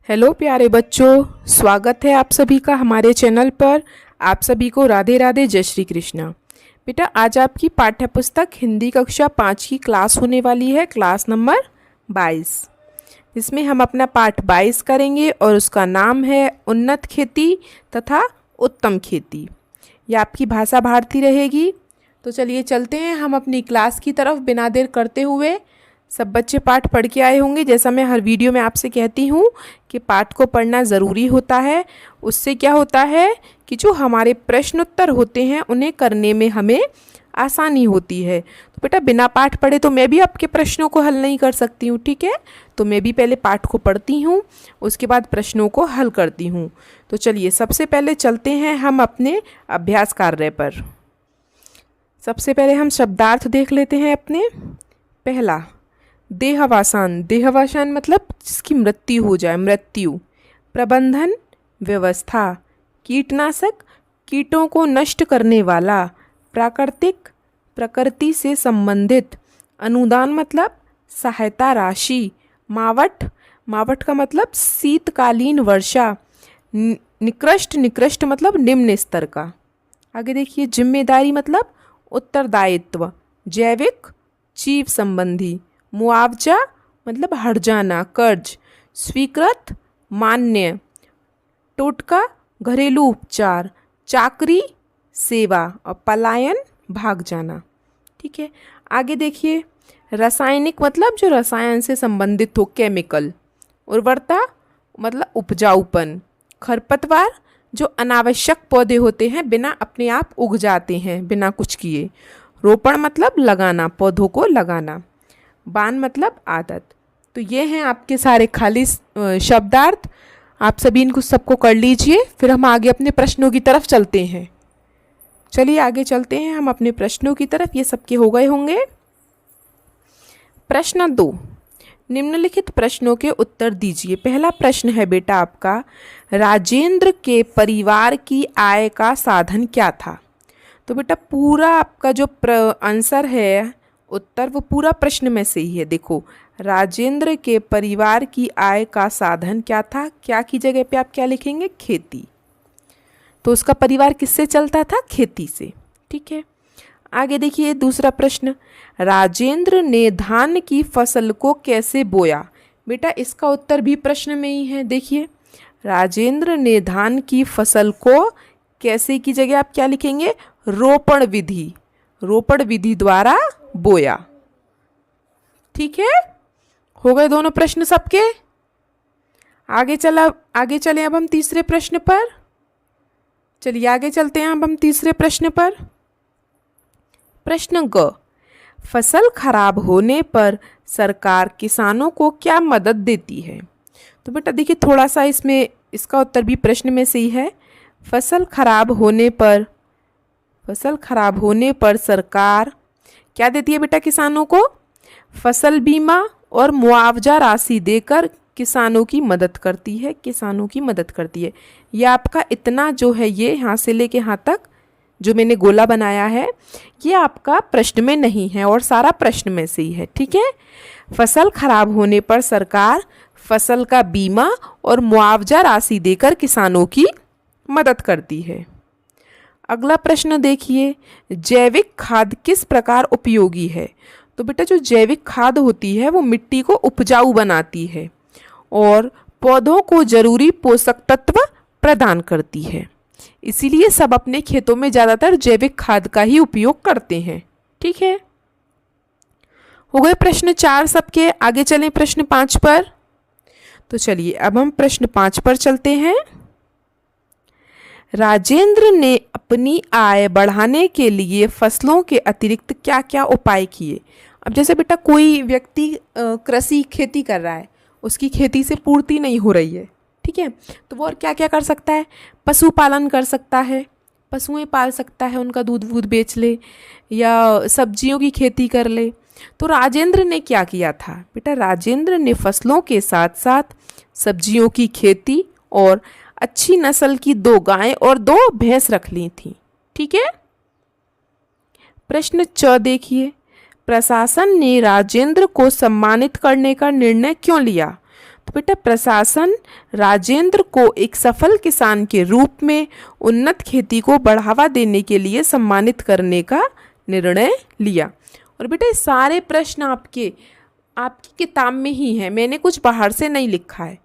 Hello प्यारे बच्चों, स्वागत है आप सभी का हमारे चैनल पर। आप सभी को राधे राधे, जय श्री कृष्णा। बेटा, आज आपकी पाठ्य पुस्तक हिंदी कक्षा 5 की क्लास होने वाली है, क्लास नंबर 22, जिसमें हम अपना पाठ 22 करेंगे और उसका नाम है उन्नत खेती तथा उत्तम खेती। यह आपकी भाषा भारती रहेगी। तो चलिए चलते हैं हम अपनी क्लास की तरफ बिना देर करते हुए। सब बच्चे पाठ पढ़ के आए होंगे। जैसा मैं हर वीडियो में आपसे कहती हूँ कि पाठ को पढ़ना ज़रूरी होता है। उससे क्या होता है कि जो हमारे प्रश्न उत्तर होते हैं उन्हें करने में हमें आसानी होती है। तो बेटा, बिना पाठ पढ़े तो मैं भी आपके प्रश्नों को हल नहीं कर सकती हूँ, ठीक है। तो मैं भी पहले पाठ को पढ़ती हूँ, उसके बाद प्रश्नों को हल करती हूँ। तो चलिए सबसे पहले चलते हैं हम अपने अभ्यास कार्य पर। सबसे पहले हम शब्दार्थ देख लेते हैं अपने। पहला, देहावसान। देहावसान मतलब जिसकी मृत्यु हो जाए, मृत्यु। प्रबंधन, व्यवस्था। कीटनाशक, कीटों को नष्ट करने वाला। प्राकृतिक, प्रकृति से संबंधित। अनुदान मतलब सहायता राशि। मावट, मावट का मतलब शीतकालीन वर्षा। निकृष्ट, निकृष्ट मतलब निम्न स्तर का। आगे देखिए, जिम्मेदारी मतलब उत्तरदायित्व। जैविक, जीव संबंधी। मुआवजा मतलब हर्जाना, कर्ज। स्वीकृत, मान्य। टोटका, घरेलू उपचार। चाकरी, सेवा। और पलायन, भाग जाना। ठीक है। आगे देखिए, रासायनिक मतलब जो रसायन से संबंधित हो, केमिकल। उर्वरता मतलब उपजाऊपन। खरपतवार, जो अनावश्यक पौधे होते हैं, बिना अपने आप उग जाते हैं बिना कुछ किए। रोपण मतलब लगाना, पौधों को लगाना। बान मतलब आदत। तो ये हैं आपके सारे खाली शब्दार्थ। आप सभी इनको सबको कर लीजिए, फिर हम आगे अपने प्रश्नों की तरफ चलते हैं। चलिए आगे चलते हैं हम अपने प्रश्नों की तरफ। ये सबके हो गए होंगे। प्रश्न 2, निम्नलिखित प्रश्नों के उत्तर दीजिए। पहला प्रश्न है बेटा आपका, राजेंद्र के परिवार की आय का साधन क्या था। तो बेटा पूरा आपका जो आंसर है, उत्तर, वो पूरा प्रश्न में से ही है। देखो, राजेंद्र के परिवार की आय का साधन क्या था, क्या की जगह पे आप क्या लिखेंगे, खेती। तो उसका परिवार किससे चलता था, खेती से। ठीक है। आगे देखिए दूसरा प्रश्न, राजेंद्र ने धान की फसल को कैसे बोया। बेटा इसका उत्तर भी प्रश्न में ही है। देखिए, राजेंद्र ने धान की फसल को कैसे की जगह आप क्या लिखेंगे, रोपण विधि। रोपण विधि द्वारा बोया। ठीक है, हो गए दोनों प्रश्न सबके। आगे चलें अब हम तीसरे प्रश्न पर। चलिए आगे चलते हैं अब हम तीसरे प्रश्न पर। प्रश्न ग, फसल खराब होने पर सरकार किसानों को क्या मदद देती है। तो बेटा देखिए, थोड़ा सा इसमें इसका उत्तर भी प्रश्न में से ही है। फसल खराब होने पर सरकार क्या देती है बेटा किसानों को, फसल बीमा और मुआवजा राशि देकर किसानों की मदद करती है। किसानों की मदद करती है। यह आपका इतना जो है, ये यहाँ से लेके यहाँ तक जो मैंने गोला बनाया है, ये आपका प्रश्न में नहीं है और सारा प्रश्न में से ही है। ठीक है। फसल खराब होने पर सरकार फसल का बीमा और मुआवजा राशि देकर किसानों की मदद करती है। अगला प्रश्न देखिए, जैविक खाद किस प्रकार उपयोगी है। तो बेटा जो जैविक खाद होती है वो मिट्टी को उपजाऊ बनाती है और पौधों को जरूरी पोषक तत्व प्रदान करती है। इसीलिए सब अपने खेतों में ज़्यादातर जैविक खाद का ही उपयोग करते हैं। ठीक है। हो गए प्रश्न 4 सबके। आगे चलें प्रश्न 5 पर। तो चलिए अब हम प्रश्न 5 पर चलते हैं। राजेंद्र ने अपनी आय बढ़ाने के लिए फसलों के अतिरिक्त क्या क्या उपाय किए। अब जैसे बेटा कोई व्यक्ति कृषि खेती कर रहा है, उसकी खेती से पूर्ति नहीं हो रही है, ठीक है, तो वो और क्या क्या कर सकता है, पशुपालन कर सकता है, पशुएं पाल सकता है, उनका दूध वूध बेच ले या सब्जियों की खेती कर ले। तो राजेंद्र ने क्या किया था बेटा, राजेंद्र ने फसलों के साथ साथ सब्जियों की खेती और अच्छी नस्ल की 2 गायें और 2 भैंस रख ली थी। ठीक है। प्रश्न 6 देखिए, प्रशासन ने राजेंद्र को सम्मानित करने का निर्णय क्यों लिया। तो बेटा प्रशासन राजेंद्र को एक सफल किसान के रूप में उन्नत खेती को बढ़ावा देने के लिए सम्मानित करने का निर्णय लिया। और बेटा ये सारे प्रश्न आपकी किताब में ही हैं, मैंने कुछ बाहर से नहीं लिखा है।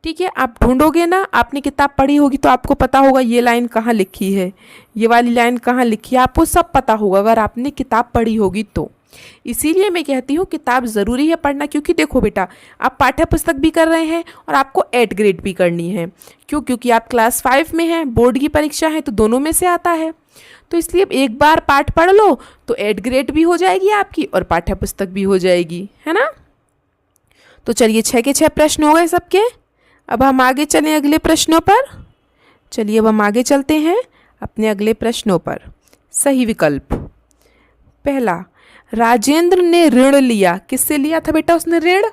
ठीक है, आप ढूंढोगे ना, आपने किताब पढ़ी होगी तो आपको पता होगा ये लाइन कहाँ लिखी है, ये वाली लाइन कहाँ लिखी है, आपको सब पता होगा अगर आपने किताब पढ़ी होगी तो। इसीलिए मैं कहती हूँ किताब ज़रूरी है पढ़ना, क्योंकि देखो बेटा आप पाठ्य पुस्तक भी कर रहे हैं और आपको 8 ग्रेड भी करनी है। क्योंकि आप क्लास 5 में हैं, बोर्ड की परीक्षा है, तो दोनों में से आता है। तो इसलिए एक बार पाठ पढ़ लो तो 8 ग्रेड भी हो जाएगी आपकी और पाठ्य पुस्तक भी हो जाएगी, है ना। तो चलिए 6 के 6 प्रश्न हो गए सबके। अब हम आगे चलें अगले प्रश्नों पर। चलिए अब हम आगे चलते हैं अपने अगले प्रश्नों पर। सही विकल्प पहला, राजेंद्र ने ऋण लिया। किससे लिया था बेटा उसने ऋण?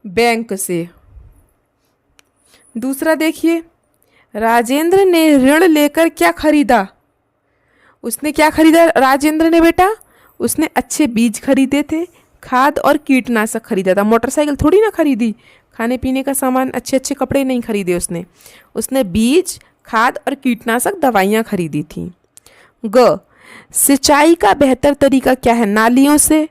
बैंक से। दूसरा देखिए, राजेंद्र ने ऋण लेकर क्या खरीदा? उसने क्या खरीदा राजेंद्र ने बेटा? उसने अच्छे बीज खरीदे थे, खाद और कीटनाशक खरीदा था। मोटरसाइकिल थोड़ी ना खरीदी, खाने पीने का सामान, अच्छे अच्छे कपड़े नहीं खरीदे उसने बीज, खाद और कीटनाशक दवाइयाँ खरीदी थी। ग, सिंचाई का बेहतर तरीका क्या है? नालियों से,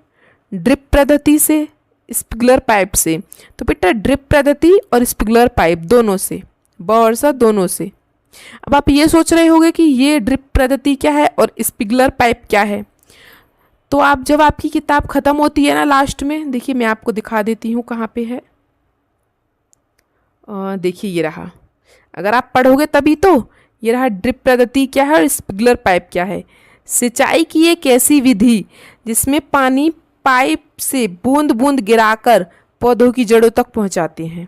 ड्रिप पद्धति से, स्प्रिंकलर पाइप से। तो बेटा ड्रिप पद्धति और स्प्रिंकलर पाइप दोनों से, बौरसा दोनों से। अब आप ये सोच रहे होंगे कि ये ड्रिप पद्धति क्या है और स्प्रिंकलर पाइप क्या है। तो आप जब आपकी किताब ख़त्म होती है ना लास्ट में, देखिए मैं आपको दिखा देती हूँ कहाँ पे है। देखिए ये रहा, अगर आप पढ़ोगे तभी तो। ये रहा ड्रिप पद्धति क्या है और स्प्रिंकलर पाइप क्या है। सिंचाई की एक ऐसी विधि जिसमें पानी पाइप से बूंद बूंद गिराकर पौधों की जड़ों तक पहुंचाते हैं।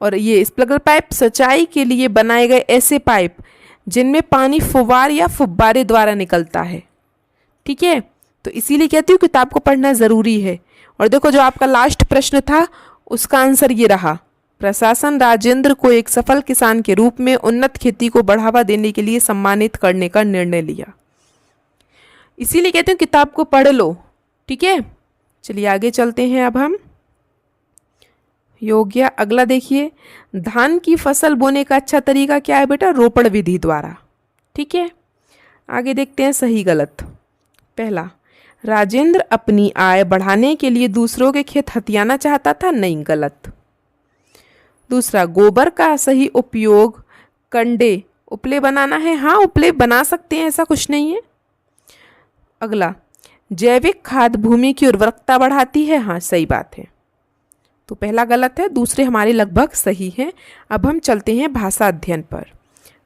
और ये स्प्रिंकलर पाइप सिंचाई के लिए बनाए गए ऐसे पाइप जिनमें पानी फुव्वार या फुब्बारे द्वारा निकलता है। ठीक है, तो इसीलिए कहती हूँ किताब को पढ़ना ज़रूरी है। और देखो जो आपका लास्ट प्रश्न था उसका आंसर ये रहा, प्रशासन राजेंद्र को एक सफल किसान के रूप में उन्नत खेती को बढ़ावा देने के लिए सम्मानित करने का निर्णय लिया। इसीलिए कहते हैं किताब को पढ़ लो। ठीक है, चलिए आगे चलते हैं। अब हम योग्य अगला देखिए, धान की फसल बोने का अच्छा तरीका क्या है बेटा? रोपण विधि द्वारा। ठीक है, आगे देखते हैं सही गलत। पहला, राजेंद्र अपनी आय बढ़ाने के लिए दूसरों के खेत हथियाना चाहता था। नहीं, गलत। दूसरा, गोबर का सही उपयोग कंडे उपले बनाना है। हाँ, उपले बना सकते हैं, ऐसा कुछ नहीं है। अगला, जैविक खाद भूमि की उर्वरकता बढ़ाती है। हाँ, सही बात है। तो पहला गलत है, दूसरे हमारे लगभग सही हैं। अब हम चलते हैं भाषा अध्ययन पर।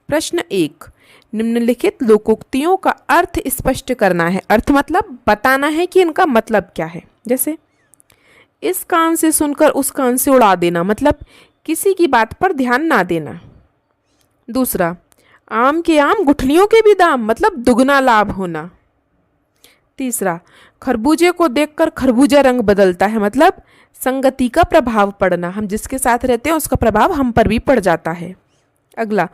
प्रश्न 1, निम्नलिखित लोकोक्तियों का अर्थ स्पष्ट करना है। अर्थ मतलब बताना है कि इनका मतलब क्या है। जैसे इस कान से सुनकर उस कान से उड़ा देना, मतलब किसी की बात पर ध्यान ना देना। दूसरा, आम के आम गुठलियों के भी दाम, मतलब दुगना लाभ होना। तीसरा, खरबूजे को देखकर खरबूजा रंग बदलता है, मतलब संगति का प्रभाव पड़ना, हम जिसके साथ रहते हैं उसका प्रभाव हम पर भी पड़ जाता है। अगला,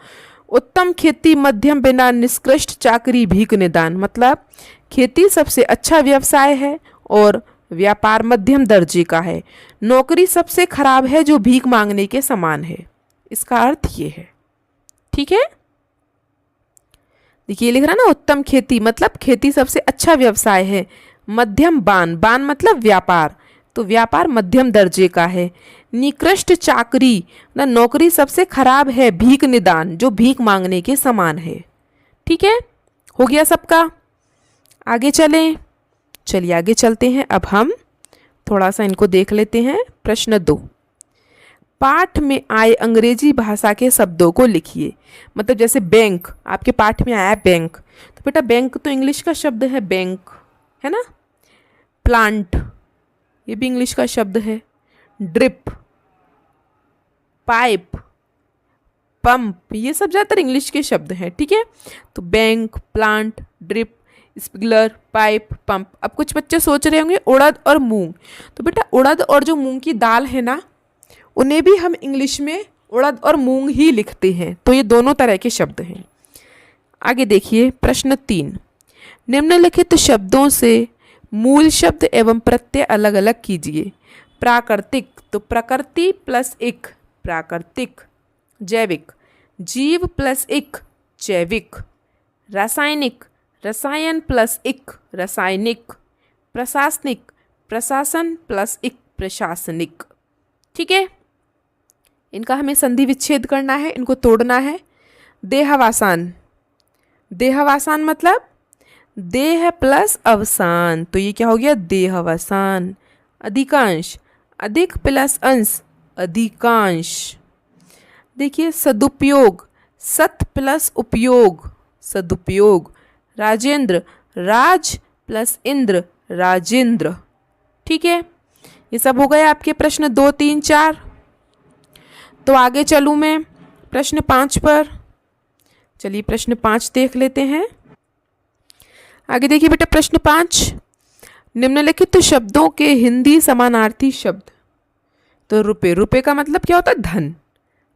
उत्तम खेती मध्यम बिना निष्कृष्ट चाकरी भीख निदान, मतलब खेती सबसे अच्छा व्यवसाय है और व्यापार मध्यम दर्जे का है। नौकरी सबसे खराब है जो भीख मांगने के समान है। इसका अर्थ ये है। ठीक है, देखिए लिख रहा ना, उत्तम खेती मतलब खेती सबसे अच्छा व्यवसाय है। मध्यम बान, बान मतलब व्यापार, तो व्यापार मध्यम दर्जे का है। निकृष्ट चाकरी ना, नौकरी सबसे खराब है। भीख निदान, जो भीख मांगने के समान है। ठीक है, हो गया सबका। आगे चलें, चलिए आगे चलते हैं। अब हम थोड़ा सा इनको देख लेते हैं। प्रश्न 2, पाठ में आए अंग्रेजी भाषा के शब्दों को लिखिए। मतलब जैसे बैंक, आपके पाठ में आया बैंक, तो बेटा बैंक तो इंग्लिश का शब्द है, बैंक है ना। प्लांट, ये भी इंग्लिश का शब्द है। ड्रिप, पाइप, पंप, ये सब ज़्यादातर इंग्लिश के शब्द हैं। ठीक है, तो bank, plant, drip, sprinkler, pipe, pump. अब कुछ बच्चे सोच रहे होंगे उड़द और मूंग, तो बेटा उड़द और जो मूंग की दाल है ना, उन्हें भी हम इंग्लिश में उड़द और मूंग ही लिखते हैं। तो ये दोनों तरह के शब्द हैं। आगे देखिए प्रश्न 3, निम्नलिखित शब्दों से मूल शब्द एवं प्रत्यय अलग अलग कीजिए। प्राकृतिक तो प्रकृति प्लस इक प्राकृतिक। जैविक जीव प्लस इक जैविक। रासायनिक रसायन प्लस इक रासायनिक। प्रशासनिक प्रशासन प्लस इक प्रशासनिक। ठीक है, इनका हमें संधि विच्छेद करना है, इनको तोड़ना है। देहावसान देहावसान मतलब देह प्लस अवसान, तो ये क्या हो गया देहावसान। अधिकांश अधिक प्लस अंश अधिकांश। देखिए सदुपयोग सत प्लस उपयोग सदुपयोग। राजेंद्र राज प्लस इंद्र राजेंद्र। ठीक है, ये सब हो गए आपके प्रश्न 2, 3, 4। तो आगे चलूँ मैं प्रश्न 5 पर। चलिए प्रश्न 5 देख लेते हैं। आगे देखिए बेटा प्रश्न 5, निम्नलिखित शब्दों के हिंदी समानार्थी शब्द। तो रुपए, रुपए का मतलब क्या होता है धन।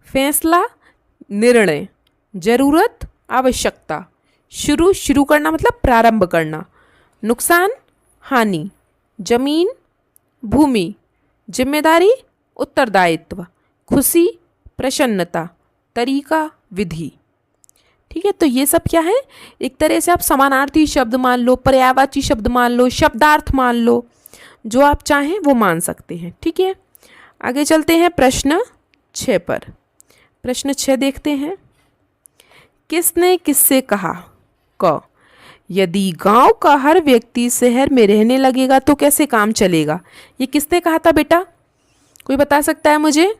फैसला निर्णय। जरूरत आवश्यकता। शुरू, शुरू करना मतलब प्रारंभ करना। नुकसान हानि। जमीन भूमि। जिम्मेदारी उत्तरदायित्व। खुशी प्रसन्नता। तरीका विधि। ठीक है, तो ये सब क्या है, एक तरह से आप समानार्थी शब्द मान लो, पर्यायवाची शब्द मान लो, शब्दार्थ मान लो, जो आप चाहें वो मान सकते हैं। ठीक है, आगे चलते हैं प्रश्न 6 पर। प्रश्न 6 देखते हैं। किसने किससे कहा। क, यदि गांव का हर व्यक्ति शहर में रहने लगेगा तो कैसे काम चलेगा। ये किसने कहा था बेटा, कोई बता सकता है मुझे।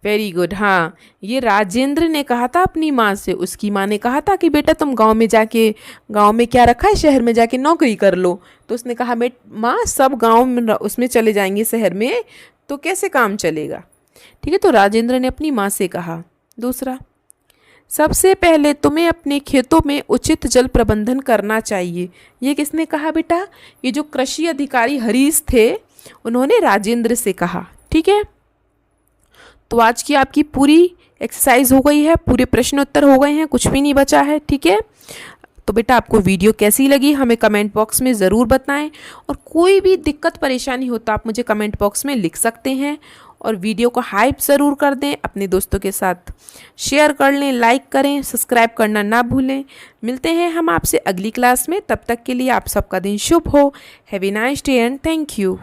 वेरी गुड, हाँ ये राजेंद्र ने कहा था अपनी माँ से। उसकी माँ ने कहा था कि बेटा तुम गांव में जाके, गांव में क्या रखा है, शहर में जाके नौकरी कर लो। तो उसने कहा माँ सब गांव में उसमें चले जाएंगे शहर में, तो कैसे काम चलेगा। ठीक है, तो राजेंद्र ने अपनी माँ से कहा। दूसरा, सबसे पहले तुम्हें अपने खेतों में उचित जल प्रबंधन करना चाहिए। ये किसने कहा बेटा, ये जो कृषि अधिकारी हरीश थे उन्होंने राजेंद्र से कहा। ठीक है, तो आज की आपकी पूरी एक्सरसाइज हो गई है, पूरे प्रश्न उत्तर हो गए हैं, कुछ भी नहीं बचा है। ठीक है, तो बेटा आपको वीडियो कैसी लगी हमें कमेंट बॉक्स में ज़रूर बताएं, और कोई भी दिक्कत परेशानी हो तो आप मुझे कमेंट बॉक्स में लिख सकते हैं। और वीडियो को हाइप ज़रूर कर दें, अपने दोस्तों के साथ शेयर कर लें, लाइक करें, सब्सक्राइब करना ना भूलें। मिलते हैं हम आपसे अगली क्लास में, तब तक के लिए आप सबका दिन शुभ हो। Have a nice day and thank you.